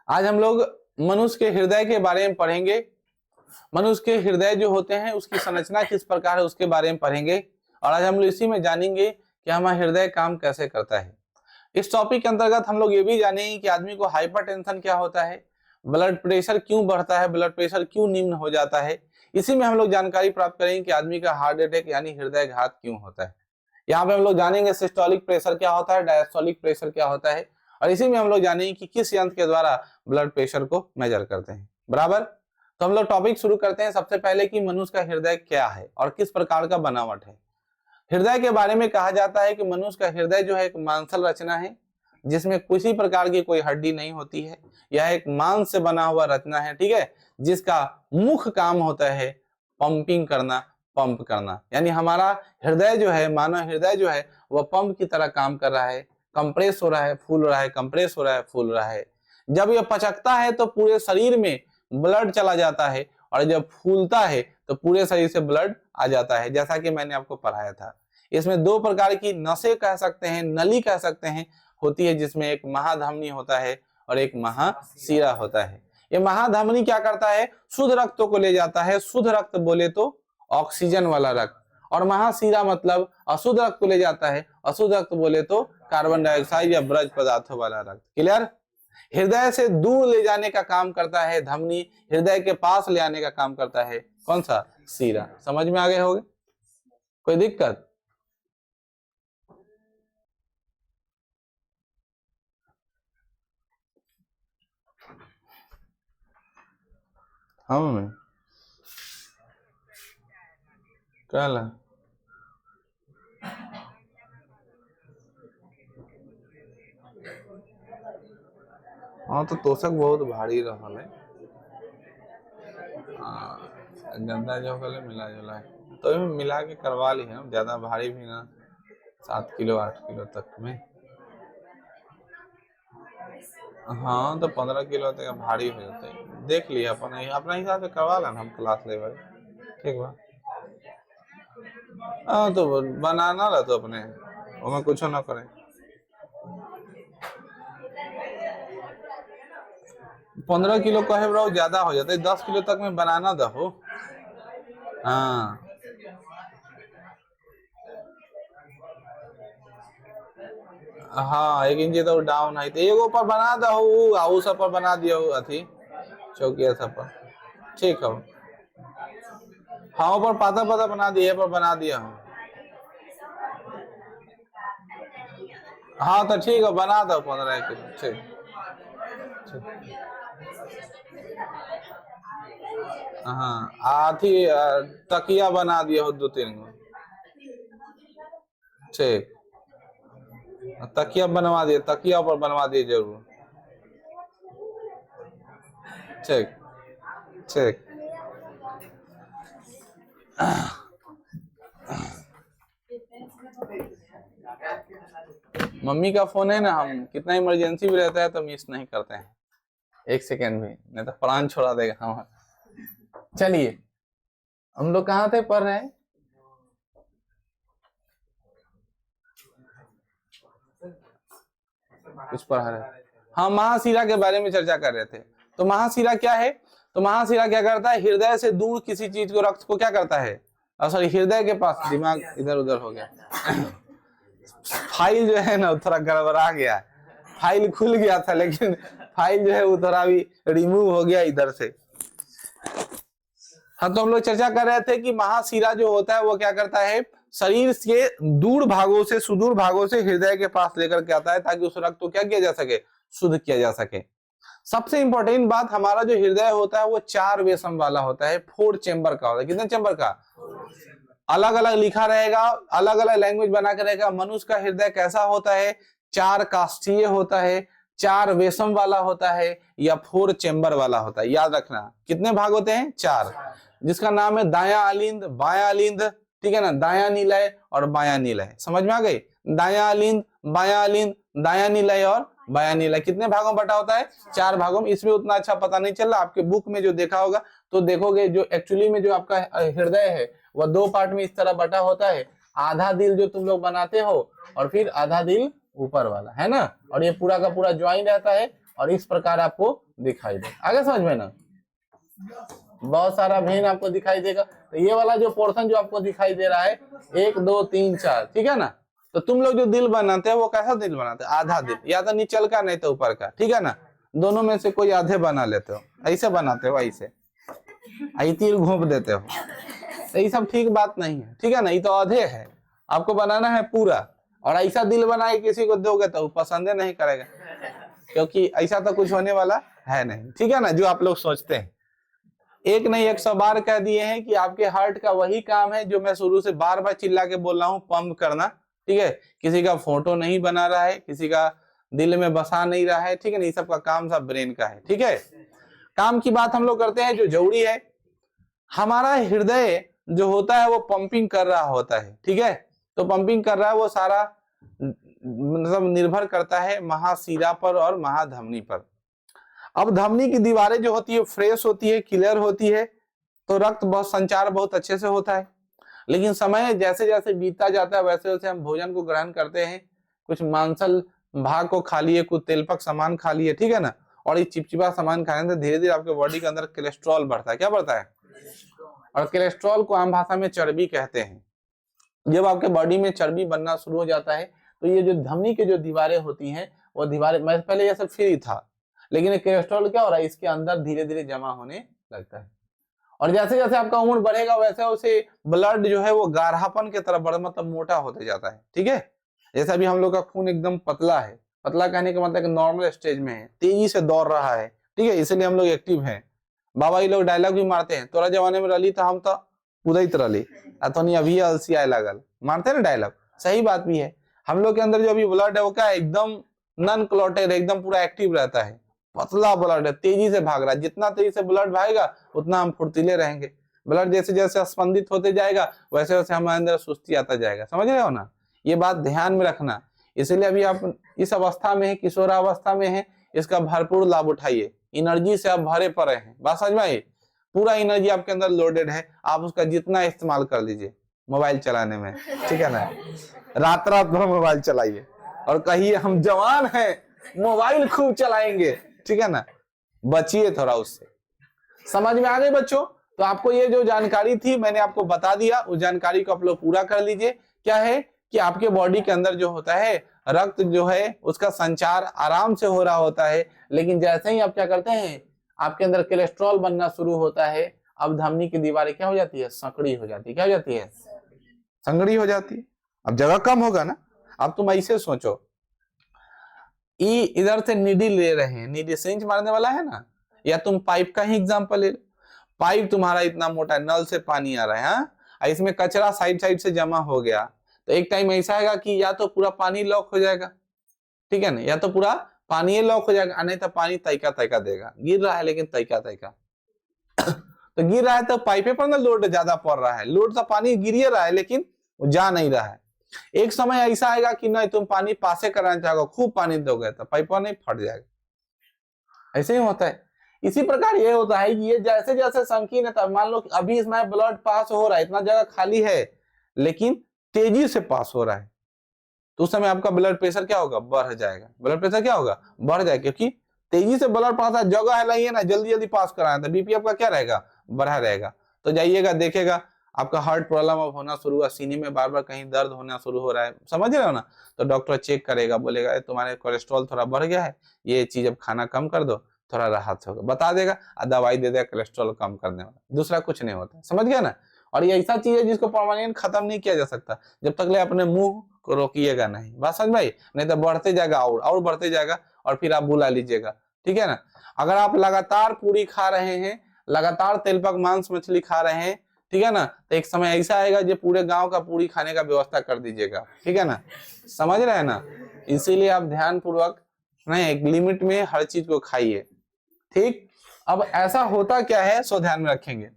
आज हम लोग मनुष्य के हृदय के बारे में पढ़ेंगे। मनुष्य के हृदय जो होते हैं उसकी संरचना किस प्रकार है उसके बारे में पढ़ेंगे और आज हम लोग इसी में जानेंगे कि हमारा हृदय काम कैसे करता है। इस टॉपिक के अंतर्गत हम लोग ये भी जानेंगे कि आदमी को हाइपरटेंशन क्या होता है, ब्लड प्रेशर क्यों बढ़ता है, ब्लड प्रेशर क्यों निम्न हो जाता है। इसी में हम लोग जानकारी प्राप्त करेंगे कि आदमी का हार्ट अटैक यानी हृदय घात क्यों होता है। यहाँ पे हम लोग जानेंगे सिस्टोलिक प्रेशर क्या होता है, डायस्टोलिक प्रेशर क्या होता है और इसी में हम लोग जानेंगे कि किस यंत्र के द्वारा ब्लड प्रेशर को मेजर करते हैं। बराबर, तो हम लोग टॉपिक शुरू करते हैं। सबसे पहले कि मनुष्य का हृदय क्या है और किस प्रकार का बनावट है। हृदय के बारे में कहा जाता है कि मनुष्य का हृदय जो है एक मांसल रचना है जिसमें किसी प्रकार की कोई हड्डी नहीं होती है। यह एक मांस से बना हुआ रचना है, ठीक है, जिसका मुख्य काम होता है पंपिंग करना, पंप करना। यानी हमारा हृदय जो है, मानव हृदय जो है वह पंप की तरह काम कर रहा है, कंप्रेस हो रहा है, फूल रहा है, कंप्रेस हो रहा है, फूल रहा है। जब यह पचकता है तो पूरे शरीर में ब्लड चला जाता है और जब फूलता है तो पूरे शरीर से ब्लड आ जाता है, जैसा कि मैंने आपको पढ़ाया था। इसमें दो प्रकार की नसें कह सकते हैं, नली कह सकते हैं, होती है, जिसमें एक महाधमनी होता है और एक महाशिरा होता है। ये महाधमनी क्या करता है, शुद्ध रक्तों को ले जाता है, शुद्ध रक्त बोले तो ऑक्सीजन वाला रक्त, और महाशिरा मतलब अशुद्ध रक्त को ले जाता है, अशुद्ध रक्त बोले तो कार्बन डाइऑक्साइड या ब्रज पदार्थों वाला रक्त। क्लियर। हृदय से दूर ले जाने का काम करता है धमनी, हृदय के पास ले आने का काम करता है कौन सा, शिरा। समझ में आ गए होंगे, कोई दिक्कत? हम कल हाँ तो तोषक बहुत भारी रहल है, गंदा जो कल मिला जुला है तो मिला के करवा ली है, ज्यादा भारी भी ना, 7 किलो 8 किलो तक में। हाँ तो 15 किलो तक भारी हो जाता है, देख लिया अपना हिसाब से करवा लेना, हम क्लास लेवल ठीक बा। हाँ तो बनाना रहा तो अपने हमें कुछ ना करें। 15 किलो कहे बड़ा ज्यादा हो जाता है, 10 किलो तक में बनाना दहो। हाँ हाँ 1 इंच तो डाउन है तो एगो पर बना दहो, आउ सब पर बना दियो अथी चौकिया सब पर, ठीक है। हाँ पर पाता पाता बना दिए, पर बना दिया हूँ। हाँ तो ठीक है, बना दो 15 किलो, ठीक। हाँ आथी तकिया बना दिया हो 2-3 गो, ठीक। तकिया बनवा दिए, तकिया पर बनवा दिए जरूर, ठीक ठीक। मम्मी का फोन है ना, हम कितना इमरजेंसी भी रहता है तो मिस नहीं करते हैं 1 सेकेंड भी, नहीं तो प्राण छोड़ा देगा हमारा। चलिए हम लोग कहाँ थे, पढ़ रहे हैं, कुछ पढ़ा रहे, हाँ महाशिरा के बारे में चर्चा कर रहे थे। तो महाशिरा क्या है, तो महाशिरा क्या करता है, हृदय से दूर किसी चीज को, रक्त को क्या करता है, सॉरी हृदय के पास, दिमाग इधर उधर हो गया फाइल जो है ना थोड़ा गड़बड़ा गया, फाइल खुल गया था लेकिन फाइल जो है वो थोड़ा भी रिमूव हो गया इधर से। हाँ तो हम लोग चर्चा कर रहे थे कि महाशिरा जो होता है वो क्या करता है, शरीर के दूर भागों से, सुदूर भागों से हृदय के पास लेकर के आता है ताकि उस रक्त को क्या किया जा सके, शुद्ध किया जा सके। सबसे इंपॉर्टेंट बात, हमारा जो हृदय होता है वो 4 वेसम वाला होता है, 4 चेंबर का होता है। कितने चेंबर का, अलग अलग लिखा रहेगा, अलग अलग लैंग्वेज बना के रहेगा। मनुष्य का हृदय कैसा होता है, 4 काष्ठीय होता है, 4 वेसम वाला होता है या 4 चेंबर वाला होता है। याद रखना कितने भाग होते हैं, 4, जिसका नाम है दायां अलिंद, बायां अलिंद, ठीक है ना, दायां निलय और बायां निलय। समझ में आ गई, दायां अलिंद, बायां अलिंद, दायां निलय और बायां निलय कितने भागों में बटा होता है, 4 भागों में। इसमें उतना अच्छा पता नहीं चल रहा, आपके बुक में जो देखा होगा तो देखोगे जो एक्चुअली में जो आपका हृदय है वह 2 पार्ट में इस तरह बटा होता है, आधा दिल जो तुम लोग बनाते हो और फिर आधा दिल ऊपर वाला है ना, और ये पूरा का पूरा ज्वाइन रहता है और इस प्रकार आपको दिखाई देगा। आगे समझ में ना, बहुत सारा वेन आपको दिखाई देगा। तो ये वाला जो पोर्शन जो आपको दिखाई दे रहा है 1 2 3 4, ठीक है ना। तो तुम लोग जो दिल बनाते हैं वो कैसा दिल बनाते हैं? आधा दिल, या तो नीचल का नहीं तो ऊपर का, ठीक है ना। दोनों में से कोई आधे बना लेते हो, ऐसे बनाते हो, ऐसे तीर घोंप देते हो। तो ये सब ठीक बात नहीं है, ठीक है ना। ये तो आधे है, आपको बनाना है पूरा। और ऐसा दिल बनाए किसी को दोगे तो पसंद नहीं करेगा, क्योंकि ऐसा तो कुछ होने वाला है नहीं, ठीक है ना, जो आप लोग सोचते हैं। एक नहीं 100 बार कह दिए हैं कि आपके हार्ट का वही काम है जो मैं शुरू से बार बार चिल्ला के बोल रहा हूँ, पंप करना, ठीक है। किसी का फोटो नहीं बना रहा है, किसी का दिल में बसा नहीं रहा है, ठीक है ना। ये सब का काम सब ब्रेन का है, ठीक है। काम की बात हम लोग करते हैं जो जरूरी है। हमारा हृदय जो होता है वो पंपिंग कर रहा होता है, ठीक है। तो पंपिंग कर रहा है वो सारा मतलब निर्भर करता है महाशिरा पर और महाधमनी पर। अब धमनी की दीवारें जो होती है फ्रेश होती है, क्लियर होती है, तो रक्त बहुत संचार बहुत अच्छे से होता है। लेकिन समय जैसे जैसे बीतता जाता है वैसे वैसे हम भोजन को ग्रहण करते हैं, कुछ मांसल भाग को खा लिए, कुछ तेलपक सामान खा लिए, ठीक है ना। और ये चिपचिपा सामान खाने से धीरे धीरे आपके बॉडी के अंदर कोलेस्ट्रॉल बढ़ता है। क्या बढ़ता है? और कोलेस्ट्रॉल को आम भाषा में चर्बी कहते हैं। जब आपके बॉडी में चर्बी बनना शुरू हो जाता है तो ये जो धमनी की जो दीवारें होती हैं वो दीवारें, मैं पहले ये सब फ्री था, लेकिन कोलेस्ट्रॉल क्या हो रहा है, इसके अंदर धीरे धीरे जमा होने लगता है। और जैसे जैसे आपका उम्र बढ़ेगा वैसे वैसे ब्लड जो है वो गाढ़ापन की तरफ बढ़, मतलब मोटा होते जाता है, ठीक है। जैसा अभी हम लोग का खून एकदम पतला है, पतला कहने का मतलब नॉर्मल स्टेज में है, तेजी से दौड़ रहा है, ठीक है, इसलिए हम लोग एक्टिव हैं। बाबा ये लोग डायलॉग भी मारते हैं, तोरा जमाने में रली था हम तो उदयित रली, अतनी अभी अलसी आए लगल, मारते ना डायलॉग। सही बात भी है। हम लोग के अंदर जो अभी ब्लड है वो क्या एकदम नॉन क्लॉटेड, एकदम पूरा एक्टिव रहता है, पतला ब्लड है, तेजी से भाग रहा है। जितना तेजी से ब्लड भागेगा उतना हम फुर्तीले रहेंगे। ब्लड जैसे जैसे स्पंदित होते जाएगा वैसे वैसे हमारे अंदर सुस्ती आता जाएगा। समझ रहे हो ना, ये बात ध्यान में रखना। इसलिए अभी आप इस अवस्था में है, किशोरावस्था में है, इसका भरपूर लाभ उठाइए। एनर्जी से आप भरे पड़े हैं, बात समझ में आई। पूरा एनर्जी आपके अंदर लोडेड है, आप उसका जितना इस्तेमाल कर लीजिए मोबाइल चलाने में, ठीक है ना। रात रात भर मोबाइल चलाइए और कहिए हम जवान हैं, मोबाइल खूब चलाएंगे, ठीक है ना। बचिए थोड़ा उससे। समझ में आ गई बच्चों? तो आपको ये जो जानकारी थी मैंने आपको बता दिया, उस जानकारी को आप लोग पूरा कर लीजिए। क्या है कि आपके बॉडी के अंदर जो होता है रक्त जो है उसका संचार आराम से हो रहा होता है, लेकिन जैसे ही आप क्या करते हैं आपके अंदर कोलेस्ट्रॉल बनना शुरू होता है, अब धमनी की दीवारें क्या हो जाती है, संकड़ी हो जाती है। क्या हो जाती है? संकड़ी हो जाती है। अब जगह कम होगा ना। अब तुम ऐसे सोचो, इधर से नीडी ले रहे हैं, नीडी सिंच मारने वाला है ना, या तुम पाइप का ही एग्जांपल ले लो। पाइप तुम्हारा इतना मोटा है, नल से पानी आ रहा है, हाँ, इसमें कचरा साइड साइड से जमा हो गया, तो एक टाइम ऐसा आएगा कि या तो पूरा पानी लॉक हो जाएगा, ठीक है ना, या तो पूरा पानी लॉक हो जाएगा, नहीं तो पानी तैका तैका देगा। गिर रहा है लेकिन तैका तैका तो गिर रहा है तो पाइपे पर ना लोड ज्यादा पड़ रहा है, लोड से पानी गिर रहा है लेकिन वो जा नहीं रहा है। एक समय ऐसा आएगा कि नहीं तुम पानी पासे कराना चाहोगे, खूब पानी दोगे तो पाइप नहीं फट जाएगा। ऐसे ही होता है। इसी प्रकार ये होता है कि ये जैसे जैसे संकीर्ण है, तब मान लो अभी इसमें ब्लड पास हो रहा है, इतना जगह खाली है लेकिन तेजी से पास हो रहा है, तो उस समय आपका ब्लड प्रेशर क्या होगा, बढ़ जाएगा। ब्लड प्रेशर क्या होगा, बढ़ जाएगा, क्योंकि तेजी से ब्लड पास है, जगह है नहीं है ना, जल्दी जल्दी पास कराना, तो बीपी आपका क्या रहेगा, बढ़ा रहेगा। तो जाइएगा देखेगा आपका हार्ट प्रॉब्लम अब होना शुरू हुआ, सीने में बार बार कहीं दर्द होना शुरू हो रहा है, समझ रहे हो ना। तो डॉक्टर चेक करेगा, बोलेगा तुम्हारे कोलेस्ट्रॉल थोड़ा बढ़ गया है, ये चीज अब खाना कम कर दो, थोड़ा राहत होगा, बता देगा, दवाई दे देगा कोलेस्ट्रॉल कम करने वाला, दूसरा कुछ नहीं होता, समझ गया ना। और ये ऐसा चीज है जिसको परमानेंट खत्म नहीं किया जा सकता जब तक ले अपने मुंह को रोकिएगा नहीं, बात समझ में आई। नहीं तो बढ़ते जाएगा और बढ़ते जाएगा और फिर आप बुला लीजिएगा, ठीक है ना। अगर आप लगातार पूरी खा रहे हैं, लगातार तेलपक मांस मछली खा रहे हैं, ठीक है ना, तो एक समय ऐसा आएगा जो पूरे गांव का पूरी खाने का व्यवस्था कर दीजिएगा, ठीक है ना, समझ रहे हैं ना। इसीलिए आप ध्यान पूर्वक नहीं, एक लिमिट में हर चीज को खाइए, ठीक। अब ऐसा होता क्या है सो ध्यान में रखेंगे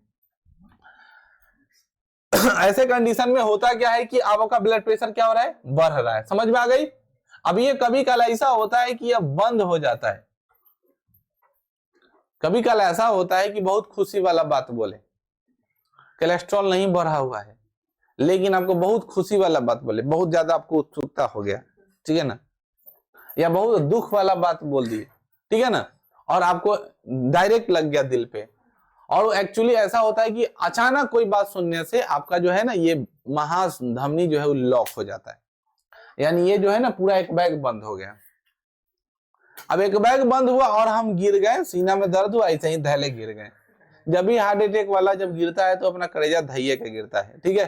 ऐसे कंडीशन में होता क्या है कि आपका ब्लड प्रेशर क्या हो रहा है, बढ़ रहा है, समझ में आ गई। अब ये कभी कल ऐसा होता है कि यह बंद हो जाता है, कभी कल ऐसा होता है कि बहुत खुशी वाला बात बोले, कोलेस्ट्रॉल नहीं बढ़ा हुआ है लेकिन आपको बहुत खुशी वाला बात बोले, बहुत ज्यादा आपको उत्सुकता हो गया, ठीक है ना, या बहुत दुख वाला बात बोल दिए, ठीक है ना, और आपको डायरेक्ट लग गया दिल पे। और एक्चुअली ऐसा होता है कि अचानक कोई बात सुनने से आपका जो है ना ये महाधमनी जो है वो लॉक हो जाता है, यानी ये जो है ना पूरा एक बैग बंद हो गया। अब एक बैग बंद हुआ और हम गिर गए, सीना में दर्द हुआ, ऐसे ही धैले गिर गए। जब भी हार्ट अटैक वाला जब गिरता है तो अपना कलेजा धैये के गिरता है, ठीक है,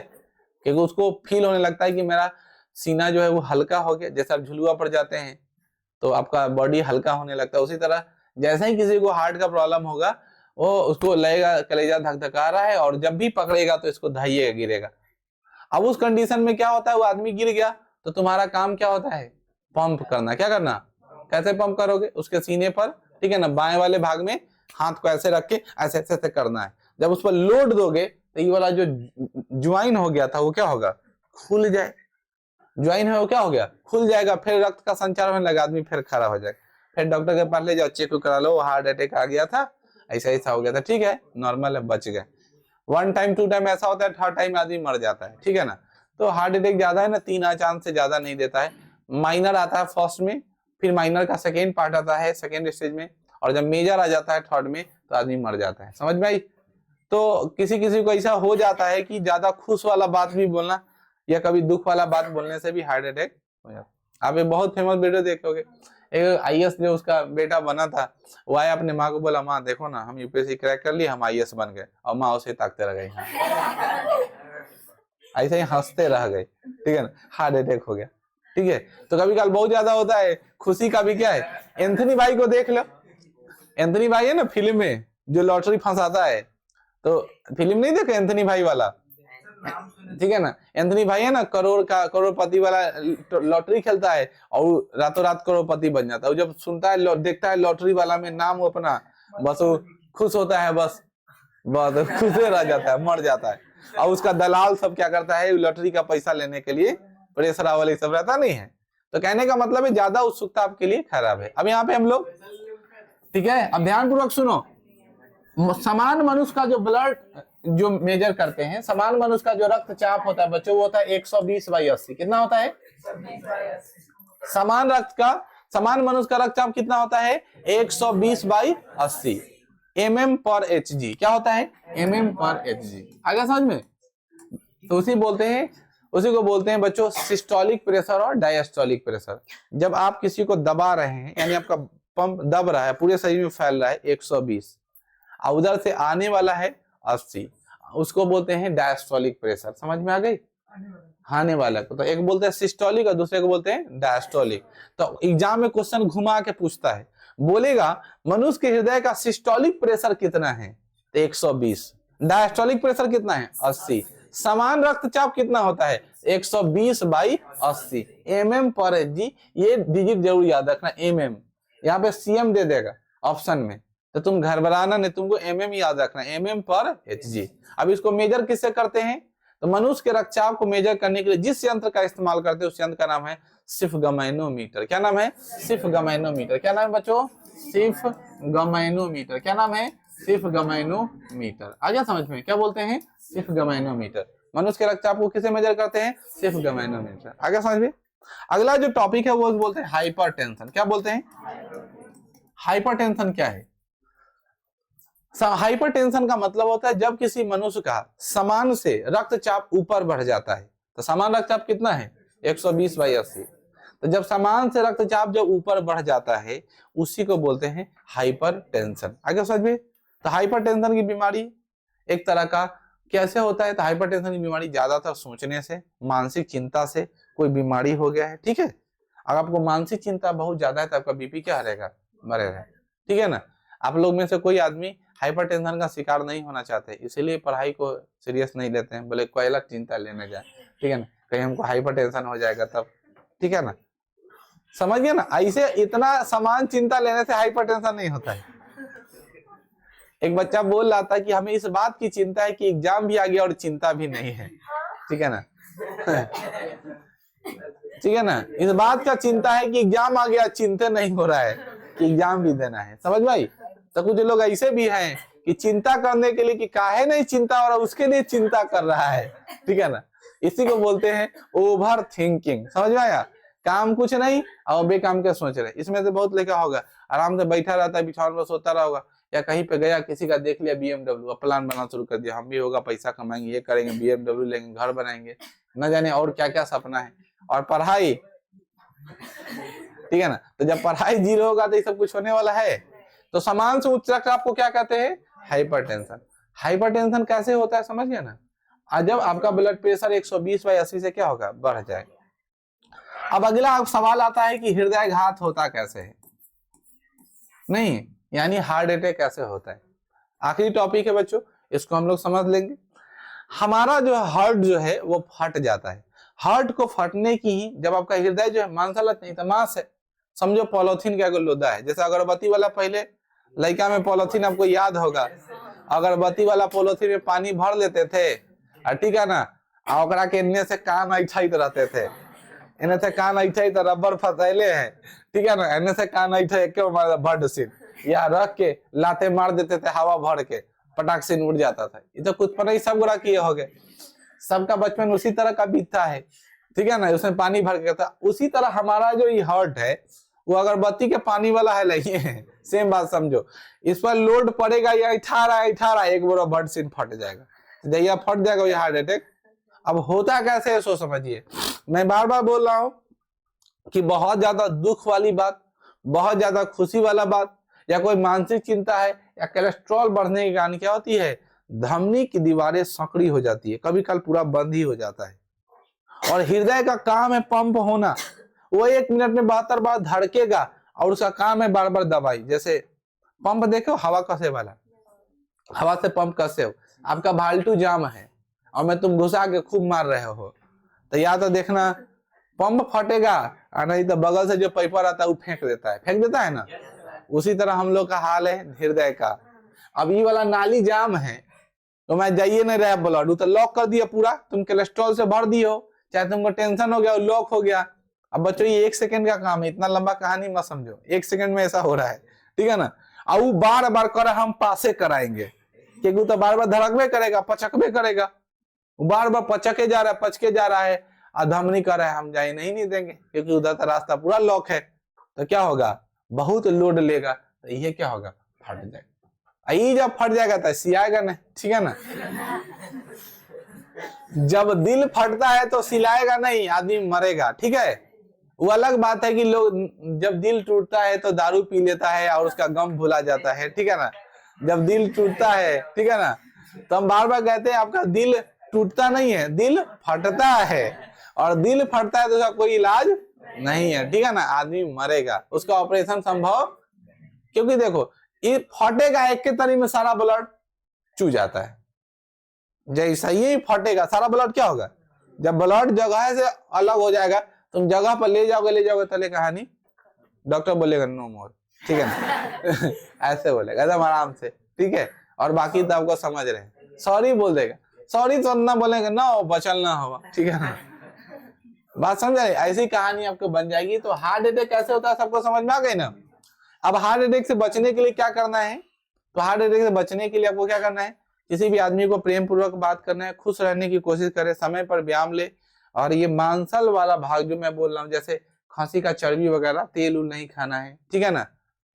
क्योंकि उसको फील होने लगता है कि मेरा सीना जो है वो हल्का हो गया। जैसे आप झुलुआ पर जाते हैं तो आपका बॉडी हल्का होने लगता है, उसी तरह जैसे ही किसी को हार्ट का प्रॉब्लम होगा वो उसको लगेगा कलेजा धक-धका रहा है, और जब भी पकड़ेगा तो इसको धैये गिरेगा। अब उस कंडीशन में क्या होता है, वो आदमी गिर गया तो तुम्हारा काम क्या होता है, पंप करना। क्या करना, कैसे पंप करोगे, उसके सीने पर, ठीक है ना, बाएं वाले भाग में हाथ को ऐसे रख के ऐसे ऐसे करना है। जब उस पर लोड दोगे तो ये वाला जो ज्वाइन हो गया था वो क्या होगा, खुल जाए। ज्वाइन है वो क्या हो गया, खुल जाएगा, फिर रक्त का संचार होने लगा, आदमी फिर खड़ा हो जाएगा। फिर डॉक्टर के पास ले जाओ, चेक करा लो, हार्ट अटैक आ गया था, ऐसा ऐसा हो गया था, ठीक है, नॉर्मल है, बच गए। 1 टाइम 2 टाइम ऐसा होता है, 3rd टाइम आदमी मर जाता है, ठीक है ना। तो हार्ट अटैक ज्यादा है ना, 3 चांस से ज्यादा नहीं देता है। माइनर आता है फर्स्ट में, फिर माइनर का सेकेंड पार्ट आता है सेकेंड स्टेज में, और जब मेजर आ जाता है 3rd में तो आदमी मर जाता है। समझ में आई। तो किसी किसी को ऐसा हो जाता है कि ज्यादा खुश वाला बात भी बोलना या कभी दुख वाला बात बोलने से भी हार्ट अटैक हो जाता है। आप एक बहुत फेमस वीडियो देखोगे, एक आईएएस जो उसका बेटा बना था, वो आया अपने माँ को बोला, माँ देखो ना हम यूपीएससी क्रैक कर लिए, हम आईएएस बन गए, और माँ उसे ताकते रह गई, ऐसे ही हंसते रह गए, ठीक है ना, हार्ट अटैक हो गया। ठीक है, तो कभी कल बहुत ज्यादा होता है, खुशी का भी क्या है, एंथनी भाई को देख लो, एंथनी भाई है ना फिल्म में जो लॉटरी फंसाता है, तो फिल्म नहीं देखा एंथनी भाई वाला, ठीक है ना, एंथनी भाई है ना करोड़पति वाला लॉटरी खेलता है और रातों रात करोड़पति बन जाता है। जब सुनता है देखता है लॉटरी वाला में नाम अपना, बस वो खुश होता है, बस खुश रह जाता है, मर जाता है। और उसका दलाल सब क्या करता है, लॉटरी का पैसा लेने के लिए प्रेशर वाले सब रहता नहीं है। तो कहने का मतलब है ज्यादा उत्सुकता आपके लिए खराब है। अब यहाँ पे हम लोग, ठीक है, अब ध्यान पूर्वक सुनो, समान मनुष्य का जो ब्लड जो मेजर करते हैं, समान मनुष्य का जो रक्तचाप होता है बच्चों, वो होता है 120/80। कितना होता है, समान मनुष्य का रक्तचाप कितना होता है, 120/80 mm/Hg। क्या होता है, mm/Hg। आगे समझ में। तो उसी को बोलते हैं बच्चों सिस्टोलिक प्रेशर और डायस्टोलिक प्रेशर। जब आप किसी को दबा रहे हैं, यानी आपका पंप दब रहा है, पूरे शरीर में फैल रहा है 120, और उधर से आने वाला है 80, उसको बोलते हैं डायस्टोलिक प्रेशर। समझ में आ गई, आने वाला को तो एक बोलते हैं सिस्टोलिक और दूसरे को बोलते हैं डायस्टोलिक। तो एग्जाम में क्वेश्चन घुमा के पूछता है, बोलेगा मनुष्य के हृदय का सिस्टोलिक प्रेशर कितना है, तो 120, डायस्टोलिक प्रेशर कितना है, 80, समान रक्तचाप कितना होता है, 120/80 mm/Hg। ये डिजिट जरूर याद रखना, mm, यहाँ पे cm दे देगा ऑप्शन में, तो तुम घबराना नहीं, तुमको mm याद रखना, mm/Hg। अब इसको मेजर किससे करते हैं, तो मनुष्य के रक्तचाप को मेजर करने के लिए जिस यंत्र का इस्तेमाल करते हैं उस यंत्र का नाम है स्फिग्मेनोमीटर। क्या नाम है, स्फिग्मेनोमीटर। क्या नाम है बच्चों, स्फिग्मेनोमीटर। क्या नाम है, स्फिग्मेनोमीटर। आ गया समझ में, क्या बोलते हैं, स्फिग्मेनोमीटर। मनुष्य के रक्तचाप को किसे मेजर करते हैं, स्फिग्मेनोमीटर। आ गया समझ में। अगला जो टॉपिक है वो बोलते हैं हाइपरटेंशन। क्या बोलते हैं, हाइपरटेंशन क्या है, हाइपरटेंशन का मतलब होता है जब किसी मनुष्य का समान से रक्तचाप ऊपर बढ़ जाता है। तो समान रक्तचाप कितना है, 120/80। तो जब समान से रक्तचाप जब ऊपर बढ़ जाता है उसी को बोलते हैं हाइपरटेंशन। आगे समझ में। तो हाइपरटेंशन की बीमारी एक तरह का कैसे होता है, तो हाइपरटेंशन की बीमारी ज्यादातर सोचने से, मानसिक चिंता से कोई बीमारी हो गया है, ठीक है। अगर आपको मानसिक चिंता बहुत ज्यादा है तो आपका बीपी क्या रहेगा, बढ़ेगा, ठीक है ना। आप लोग में से कोई आदमी हाइपरटेंशन का शिकार नहीं होना चाहते, इसीलिए पढ़ाई को सीरियस नहीं लेते हैं, बोले कोई अलग चिंता लेने जाए, ठीक है ना, कहीं हमको हाइपरटेंशन हो जाएगा तब, ठीक है ना, समझ गए ना। ऐसे इतना समान चिंता लेने से हाइपरटेंशन नहीं होता है। एक बच्चा बोल रहा था कि हमें इस बात की चिंता है कि एग्जाम भी आ गया और चिंता भी नहीं है, ठीक है ना ठीक है ना, इस बात का चिंता है कि एग्जाम आ गया, चिंता नहीं हो रहा है कि एग्जाम भी देना है। समझ भाई। तो कुछ लोग ऐसे भी हैं कि चिंता करने के लिए कि काहे नहीं चिंता हो रहा, उसके लिए चिंता कर रहा है, ठीक है ना। इसी को बोलते हैं ओवर थिंकिंग। समझ में आया, काम कुछ नहीं और बेकाम के सोच रहे। इसमें से बहुत लिखा होगा आराम से बैठा रहता है, बिछावन पर सोता रहा होगा, या कहीं पे गया किसी का देख लिया BMW, अब प्लान बनाना शुरू कर दिया, हम भी होगा पैसा कमाएंगे, ये करेंगे, BMW लेंगे, घर बनाएंगे, न जाने और क्या क्या सपना है। और पढ़ाई, ठीक है ना, तो जब पढ़ाई जीरो होगा तो ये सब कुछ होने वाला है। तो समान से उच्च रक्तचाप को क्या कहते हैं? हाइपरटेंशन। हाइपरटेंशन कैसे होता है समझ गया ना? जब आपका ब्लड प्रेशर 120/80 से क्या होगा? बढ़ जाएगा। अब अगला सवाल आता है कि हृदयाघात होता कैसे है? नहीं, यानी हार्ट अटैक कैसे होता है? आखिरी टॉपिक है बच्चों, इसको हम लोग समझ लेंगे। हमारा जो हार्ट जो है वो फट जाता है। हार्ट को फटने की ही, जब आपका हृदय जो है मांसलत नहीं तो मांस है, समझो पॉलिथीन का लोदा है, जैसे अगरबत्ती वाला, पहले लड़का में पॉलिथीन आपको याद होगा, अगरबत्ती वाला पॉलिथीन में पानी भर लेते थे, ठीक है ना, और के इन्ने से कान ऐठत रहते थे, इन्हें से कान ऐठत रबर फसैले है, ठीक है ना, इन्हें से कान ऐठत बर्ड सीन या रख के लाते मार देते थे, हवा भर के पटाख से उड़ जाता था। ये तो कुछ पर नहीं, सब गुड़ा किए हो गए, सबका बचपन उसी तरह का बीतता है, ठीक है ना, उसमें पानी भर के था। उसी तरह हमारा जो ये हार्ट है वो अगरबत्ती के पानी वाला है नहीं है, सेम बात समझो। इस पर लोड पड़ेगा या इठारा एक बार बर्ड सीन फट जाएगा, जैया फट जाएगा ये हार्ट अटैक। अब होता कैसे है सो समझिए। मैं बार बार बोल रहा हूं कि बहुत ज्यादा दुख वाली बात, बहुत ज्यादा खुशी वाला बात, या कोई मानसिक चिंता है, या कोलेस्ट्रॉल बढ़ने के कारण क्या होती है? धमनी की दीवारें संकड़ी हो जाती है, कभी कल पूरा बंद ही हो जाता है। और हृदय का काम है पंप होना, वो 1 मिनट में 72 बार धड़केगा, और उसका काम है बार बार दवाई। जैसे पंप देखो हवा कसे वाला, हवा से पंप कसे हो, आपका भाल्टू जाम है और मैं तुम घुसा के खूब मार रहे हो, तो या तो देखना पंप फटेगा, और नहीं तो बगल से जो पेपर आता है वो फेंक देता है ना। उसी तरह हम लोग का हाल है हृदय का। अब ये वाला नाली जाम है तो मैं जाइए नहीं रहा ब्लड, तो लॉक कर दिया पूरा, तुम कोलेस्ट्रॉल से भर दियो, चाहे तुमको टेंशन हो गया लॉक हो गया। अब बच्चों ये 1 सेकंड का काम है, इतना लंबा कहानी मत समझो, 1 सेकंड में ऐसा हो रहा है, ठीक है ना। अब वो बार बार कर हम पासे कराएंगे, क्योंकि तो बार बार धड़कबे करेगा, पचकबे करेगा, बार बार पचके जा रहा है, पचके जा रहा है, धमनी कर रहा है, हम जाए नहीं देंगे, क्योंकि उधर का रास्ता पूरा लॉक है। तो क्या होगा? बहुत लोड लेगा, तो ये क्या होगा? फट जाएगा। ये जब फट जाएगा तो सियाएगा नहीं, ठीक है ना। जब दिल फटता है तो सिलाएगा नहीं, आदमी मरेगा, ठीक है। वो अलग बात है कि लोग जब दिल टूटता है तो दारू पी लेता है और उसका गम भुला जाता है, ठीक है ना। जब दिल टूटता है, ठीक है ना, तो हम बार बार कहते हैं आपका दिल टूटता नहीं है, दिल फटता है, और दिल फटता है तो उसका कोई इलाज नहीं है, ठीक है ना, आदमी मरेगा, उसका ऑपरेशन संभव। क्योंकि देखो ये फटेगा एक के तरी में सारा ब्लड चू जाता है, जैसा ही फटेगा सारा ब्लड क्या होगा? जब ब्लड जगह से अलग हो जाएगा, तुम जगह पर ले जाओगे तले कहानी, डॉक्टर बोलेगा नो मोर, ठीक है ना। ऐसे बोलेगा एकदम आराम से, ठीक है। और बाकी तो आपको समझ रहे हैं, सॉरी बोल देगा, सॉरी तो ना बोलेगा ना, बचल ना होगा, ठीक है ना। बात समझ रहे? ऐसी कहानी आपको बन जाएगी। तो हार्ट अटैक कैसे होता है सबको समझ में आ गई ना। अब हार्ट अटैक से बचने के लिए क्या करना है? तो हार्ट अटैक से बचने के लिए आपको क्या करना है? किसी भी आदमी को प्रेम पूर्वक बात करना है, खुश रहने की कोशिश करे, समय पर व्यायाम ले, और ये मांसल वाला भाग जो मैं बोल रहा हूँ, जैसे खांसी का चर्बी वगैरह, तेल उल नहीं खाना है, ठीक है ना।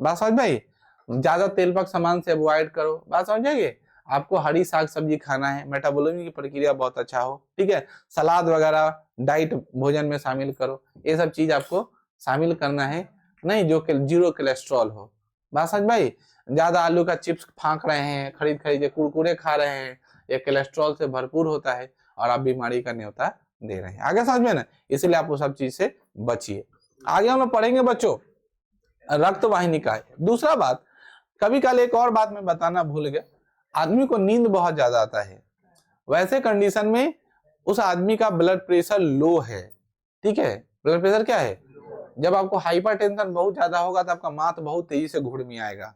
बात समझ भाई, ज्यादा तेल पक सामान से अवॉइड करो, बात समझ जाइए। आपको हरी साग सब्जी खाना है, मेटाबॉलिज्म की प्रक्रिया बहुत अच्छा हो, ठीक है। सलाद वगैरह डाइट भोजन में शामिल करो, ये सब चीज आपको शामिल करना है, नहीं जो जीरो कोलेस्ट्रॉल हो। बात समझ भाई। ज्यादा आलू का चिप्स फाँक रहे हैं, खरीद के कुरकुरे खा रहे हैं, ये कोलेस्ट्रॉल से भरपूर होता है और आप बीमारी का न्योता दे रहे हैं। आगे समझ में ना, इसलिए आप वो सब चीज से बचिए। आगे हम लोग पढ़ेंगे बच्चों रक्त वाहिनी का है। दूसरा बात, कभी कल एक और बात मैं बताना भूल गया, आदमी को नींद बहुत ज्यादा आता है, वैसे कंडीशन में उस आदमी का ब्लड प्रेशर लो है, ठीक है। ब्लड प्रेशर क्या है? जब आपको हाइपरटेंशन बहुत ज्यादा होगा तो आपका माथ बहुत तेजी से घुड़मियाएगा,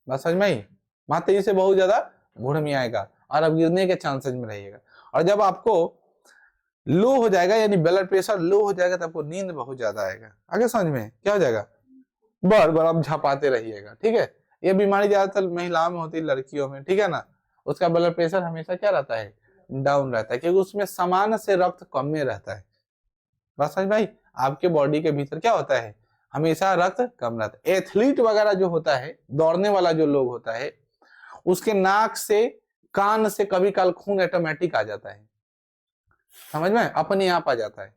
बस समझ में आई, माथ तेजी से बहुत ज्यादा घुड़मियाएगा और अब गिरने के चांसेस में रहिएगा। और जब आपको लो हो जाएगा, यानी ब्लड प्रेशर लो हो जाएगा, तो आपको नींद बहुत ज्यादा आएगा। आगे समझ में क्या हो जाएगा? बार बार आप झपाते रहिएगा, ठीक है। ये बीमारी ज्यादातर महिलाओं में होती है, लड़कियों में, ठीक है ना। उसका ब्लड प्रेशर हमेशा क्या रहता है? डाउन रहता है, क्योंकि उसमें सामान्य से रक्त कम में रहता है। बस समझ भाई, आपके बॉडी के भीतर क्या होता है? हमेशा रक्त कम रहता है। एथलीट वगैरह जो होता है, दौड़ने वाला जो लोग होता है, उसके नाक से कान से कभी काल खून ऑटोमेटिक आ जाता है, समझ में, अपने आप आ जाता है।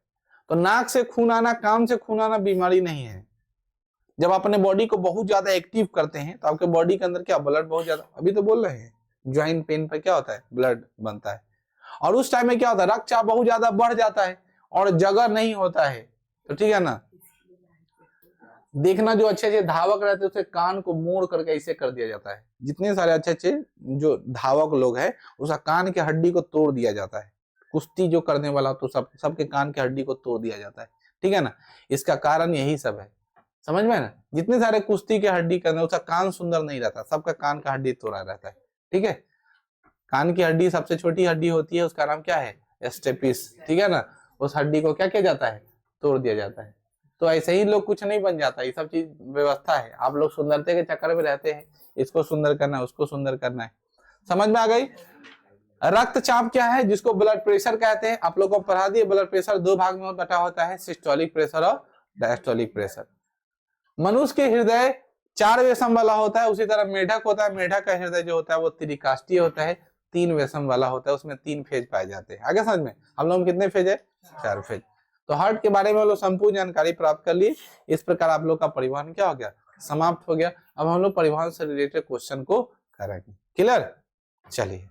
तो नाक से खून आना, कान से खून आना बीमारी नहीं है। जब अपने बॉडी को बहुत ज्यादा एक्टिव करते हैं तो आपके बॉडी के अंदर क्या, ब्लड बहुत ज्यादा, अभी तो बोल रहे हैं ज्वाइंट पेन पर क्या होता है, ब्लड बनता है। और उस टाइम में क्या होता है, रक्तचाप बहुत ज्यादा बढ़ जाता है और जगह नहीं होता है, तो ठीक है ना। देखना, जो अच्छे अच्छे धावक रहते हैं उसे कान को मोड़ करके ऐसे कर दिया जाता है। जितने सारे अच्छे अच्छे जो धावक लोग हैं, उसका कान की हड्डी को तोड़ दिया जाता है। कुश्ती जो करने वाला तो सबके कान की हड्डी को तोड़ दिया जाता है, ठीक है ना। इसका कारण यही सब है, समझ में ना। जितने सारे कुश्ती के हड्डी करने, उसका कान सुंदर नहीं रहता, सबका कान का हड्डी तोड़ा रहता है, ठीक है। कान की हड्डी सबसे छोटी हड्डी होती है, उसका नाम क्या है, स्टेपिस, ठीक है ना। उस हड्डी को क्या किया जाता है, तोड़ दिया जाता है। तो ऐसे ही लोग कुछ नहीं बन जाता, ये सब चीज व्यवस्था है। आप लोग सुंदरते के चक्कर में रहते हैं, इसको सुंदर करना है, उसको सुंदर करना है, समझ में आ गई। रक्तचाप क्या है, जिसको ब्लड प्रेशर कहते हैं, आप लोग को पढ़ा दिए। ब्लड प्रेशर दो भाग में बटा होता है, सिस्टोलिक प्रेशर और डायस्टोलिक प्रेशर। मनुष्य के हृदय 4 वेसम वाला होता है, उसी तरह मेढक होता है। मेढक का हृदय जो होता है वो त्रिकाष्ठीय होता है, 3 वेसम वाला होता है, उसमें 3 फेज पाए जाते हैं। आगे समझ में, हम लोग कितने फेज है, 4 फेज। तो हार्ट के बारे में हम लोग संपूर्ण जानकारी प्राप्त कर ली। इस प्रकार आप लोग का परिवहन क्या हो गया, समाप्त हो गया। अब हम लोग परिवहन से रिलेटेड क्वेश्चन को करेंगे, क्लियर। चलिए।